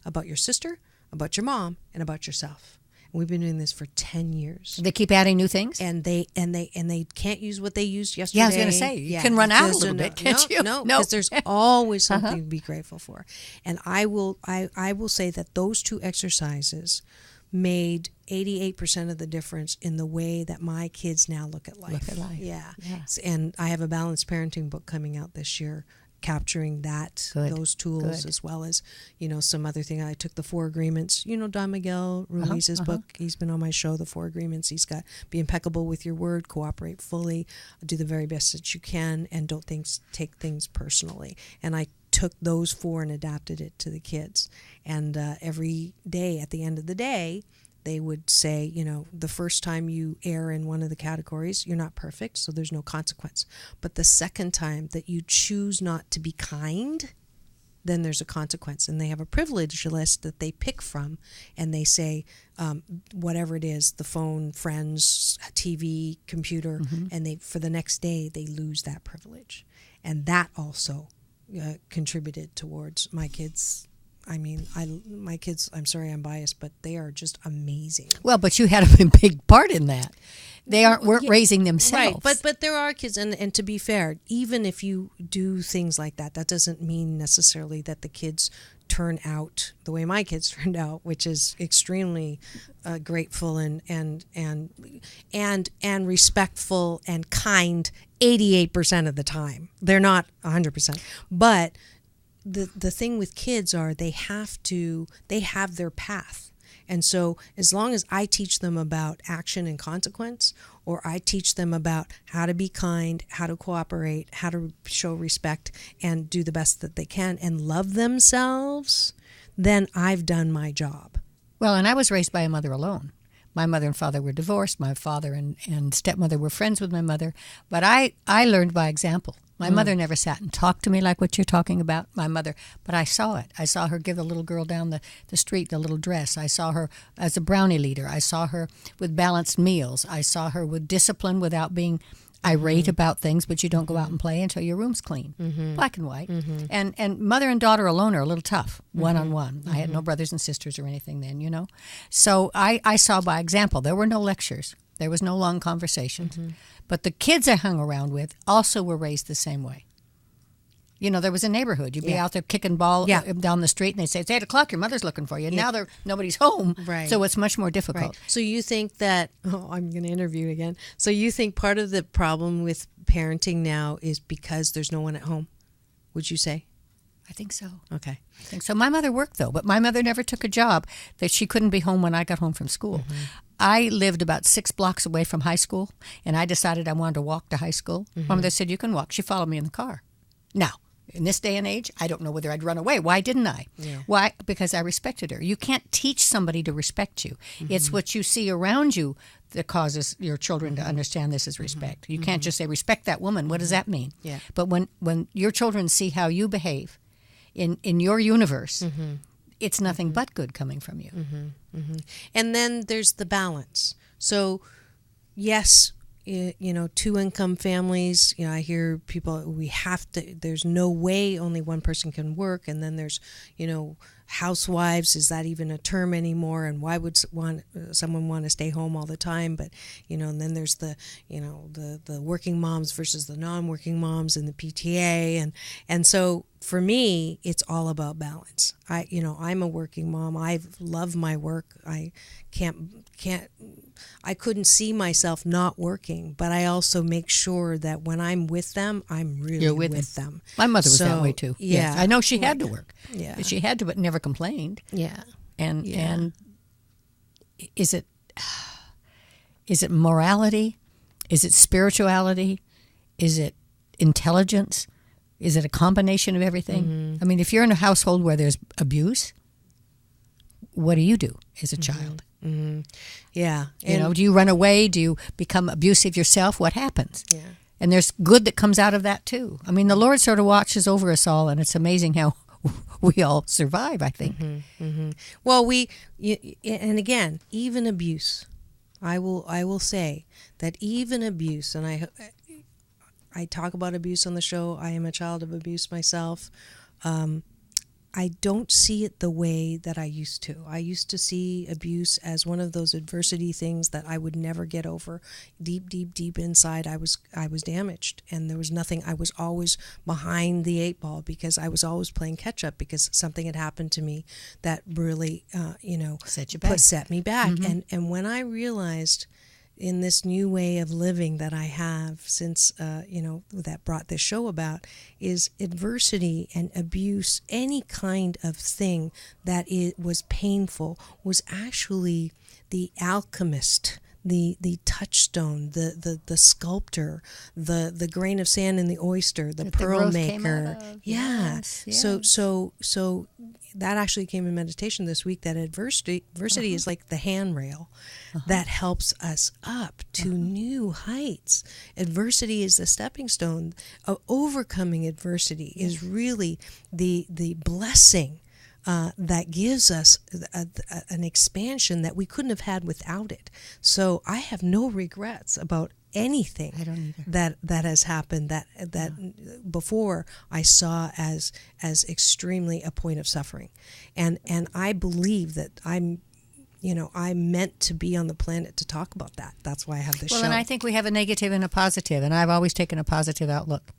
About your sister, about your mom, and about yourself? And we've been doing this for 10 years. They keep adding new things? And they can't use what they used yesterday. Yeah, I was going to say, you can run out a little bit, can't you? No, because there's always something to be grateful for. And I will say that those 2 exercises made 88% of the difference in the way that my kids now look at life. Yeah. And I have a balanced parenting book coming out this year, capturing those tools, as well as, you know, some other thing. I took the 4 agreements, you know, Don Miguel Ruiz's book. He's been on my show, the 4 agreements. He's got be impeccable with your word, cooperate fully, do the very best that you can, and don't take things personally. And I took those 4 and adapted it to the kids. And every day, at the end of the day, they would say, you know, the first time you err in one of the categories, you're not perfect, so there's no consequence. But the second time that you choose not to be kind, then there's a consequence. And they have a privilege list that they pick from, and they say, whatever it is, the phone, friends, TV, computer, and for the next day, they lose that privilege. And that also contributed towards my kids I mean, my kids, I'm sorry I'm biased, but they are just amazing. Well, but you had a big part in that. They weren't raising themselves. Right, but there are kids, and to be fair, even if you do things like that, that doesn't mean necessarily that the kids turn out the way my kids turned out, which is extremely grateful and respectful and kind 88% of the time. They're not 100%, but the thing with kids are they have their path. And so as long as I teach them about action and consequence, or I teach them about how to be kind, how to cooperate, how to show respect and do the best that they can and love themselves, then I've done my job. Well, and I was raised by a mother alone. My mother and father were divorced. My father and stepmother were friends with my mother. But I learned by example. My mother never sat and talked to me like what you're talking about, my mother, but I saw it. I saw her give the little girl down the street the little dress. I saw her as a brownie leader. I saw her with balanced meals. I saw her with discipline without being irate about things, but you don't go out and play until your room's clean, black and white. And mother and daughter alone are a little tough, one-on-one. I had no brothers and sisters or anything then, you know. So I saw by example. There were no lectures. There was no long conversations. But the kids I hung around with also were raised the same way. You know, there was a neighborhood. You'd be out there kicking ball down the street, and they'd say, it's 8 o'clock, your mother's looking for you. And now nobody's home, so it's much more difficult. Right. So you think that, I'm going to interview again. So you think part of the problem with parenting now is because there's no one at home, would you say? I think so. Okay. I think so. My mother worked, though, but my mother never took a job that she couldn't be home when I got home from school. I lived about 6 blocks away from high school, and I decided I wanted to walk to high school. My mother said, you can walk. She followed me in the car. Now, in this day and age, I don't know whether I'd run away. Why didn't I? Why? Because I respected her. You can't teach somebody to respect you. It's what you see around you that causes your children to understand this is respect. You can't just say, respect that woman. What does that mean? But when your children see how you behave in your universe, it's nothing but good coming from you. And then there's the balance. So, yes, you know, 2-income families, you know, I hear people, there's no way only one person can work. And then there's, you know, housewives, is that even a term anymore? And why would someone want to stay home all the time? But, you know, and then there's the, you know, the working moms versus the non-working moms and the PTA. And so for me, it's all about balance. I'm a working mom. I love my work. I couldn't see myself not working, but I also make sure that when I'm with them, I'm really with them. My mother was that way too. Yeah. Yes. I know she had to work. Yeah. She had to, but never complained. Yeah. And is it morality? Is it spirituality? Is it intelligence? Is it a combination of everything? I mean, if you're in a household where there's abuse, what do you do as a child? Yeah. You know, do you run away? Do you become abusive yourself? What happens? Yeah. And there's good that comes out of that too. I mean, the Lord sort of watches over us all, and it's amazing how we all survive, I think. Well, and again, even abuse. I will say that even abuse, and I talk about abuse on the show. I am a child of abuse myself. I don't see it the way that I used to. I used to see abuse as one of those adversity things that I would never get over. Deep, deep, deep inside, I was damaged, and there was nothing. I was always behind the 8 ball because I was always playing catch up because something had happened to me that really, set me back. And when I realized in this new way of living that I have since, that brought this show about, is adversity and abuse, any kind of thing that was painful, was actually the alchemist, the touchstone, the sculptor, the grain of sand in the oyster, the pearl maker. Yes. So that actually came in meditation this week, that adversity is like the handrail that helps us up to new heights. Adversity is the stepping stone. Overcoming adversity is really the blessing that gives us an expansion that we couldn't have had without it. So I have no regrets about anything I don't either. that has happened that before I saw as extremely a point of suffering, and I believe that I'm meant to be on the planet to talk about that. That's why I have this show. Well, and I think we have a negative and a positive, and I've always taken a positive outlook.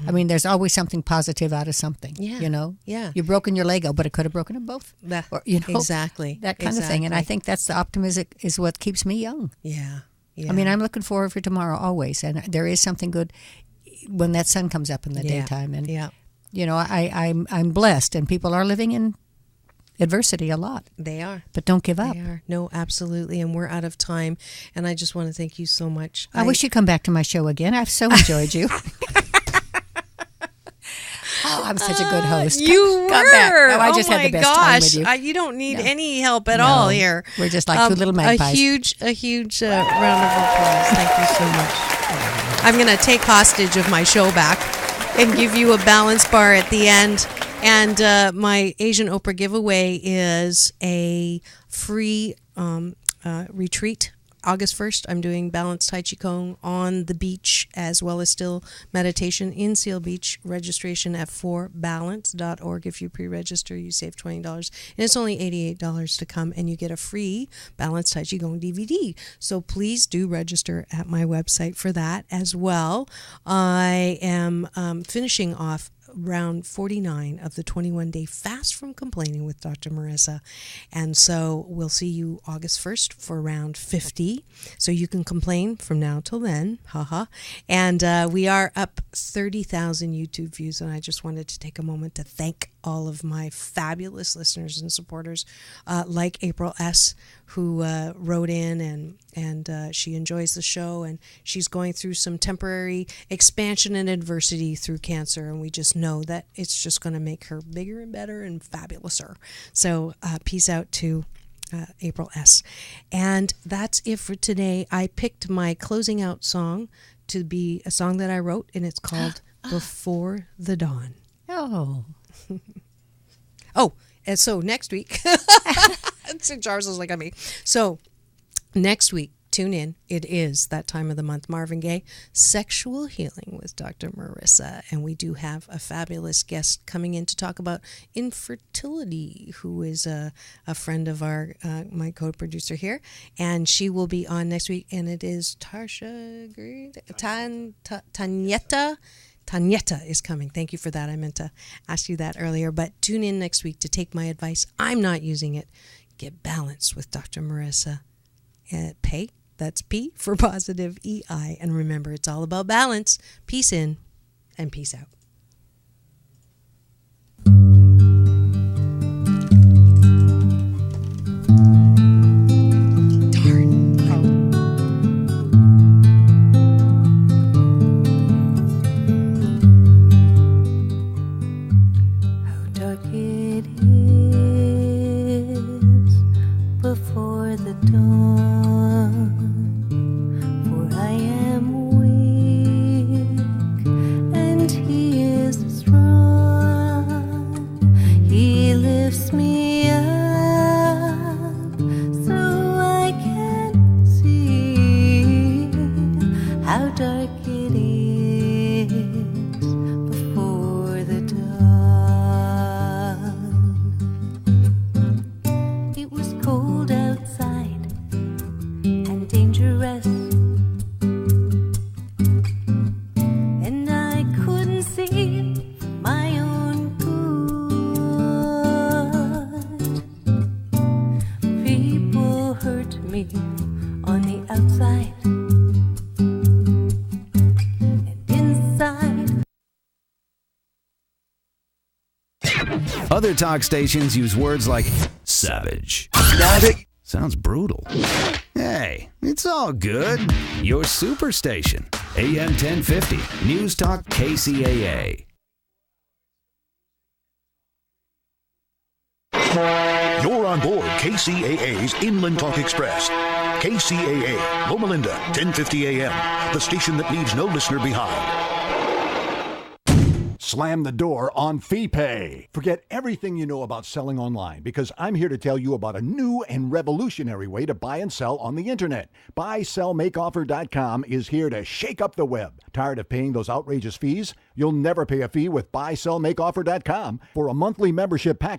I mean, there's always something positive out of something. Yeah. You know? Yeah. You've broken your Lego, but it could have broken them both. Or, Exactly. That kind of thing. And I think that's the optimism is what keeps me young. Yeah. I mean, I'm looking forward for tomorrow always, and there is something good when that sun comes up in the daytime. And I'm blessed, and people are living in adversity a lot. They are. But don't give up. They are. No, absolutely. And we're out of time. And I just want to thank you so much. I wish you'd come back to my show again. I've so enjoyed you. Oh, I'm such a good host. You were. Come back. Oh, I just had the best time with you. You don't need any help at all here. We're just like two little magpies. A huge round of applause. Thank you so much. I'm going to take hostage of my show back and give you a balance bar at the end. And my Asian Oprah giveaway is a free retreat. August 1st, I'm doing balanced Tai Chi Kung on the beach as well as still meditation in Seal Beach. Registration at 4balance.org. If you pre-register, you save $20. And it's only $88 to come, and you get a free balanced Tai Chi Kung DVD. So please do register at my website for that as well. I am finishing off round 49 of the 21-day fast from complaining with Dr. Marissa. And so we'll see you August 1st for round 50. So you can complain from now till then. Haha. And we are up 30,000 YouTube views. And I just wanted to take a moment to thank all of my fabulous listeners and supporters like April S., who wrote in and she enjoys the show, and she's going through some temporary expansion and adversity through cancer, and we just know that it's just going to make her bigger and better and fabulouser. So peace out to April S. And that's it for today. I picked my closing out song to be a song that I wrote, and it's called Before the Dawn. And so next week, Charles is like at me. So next week, tune in. It is that time of the month, Marvin Gaye, Sexual Healing with Dr. Marissa. And we do have a fabulous guest coming in to talk about infertility, who is a friend of my co-producer here. And she will be on next week. And it is Tanyetta is coming. Thank you for that. I meant to ask you that earlier. But tune in next week to take my advice. I'm not using it. Get balanced with Dr. Marissa. Pay. That's P for positive EI. And remember, it's all about balance. Peace in and peace out. Before the dawn, for I am weak and he is strong. He lifts me up so I can see how dark it is before the dawn. It was cold outside and dangerous, and I couldn't see my own good. People hurt me on the outside and inside. Other talk stations use words like savage. Sounds brutal. Hey, it's all good. Your superstation. AM 1050. News Talk KCAA. You're on board KCAA's Inland Talk Express. KCAA, Loma Linda, 1050 AM. The station that leaves no listener behind. Slam the door on FeePay. Forget everything you know about selling online because I'm here to tell you about a new and revolutionary way to buy and sell on the internet. BuySellMakeOffer.com is here to shake up the web. Tired of paying those outrageous fees? You'll never pay a fee with BuySellMakeOffer.com. For a monthly membership package,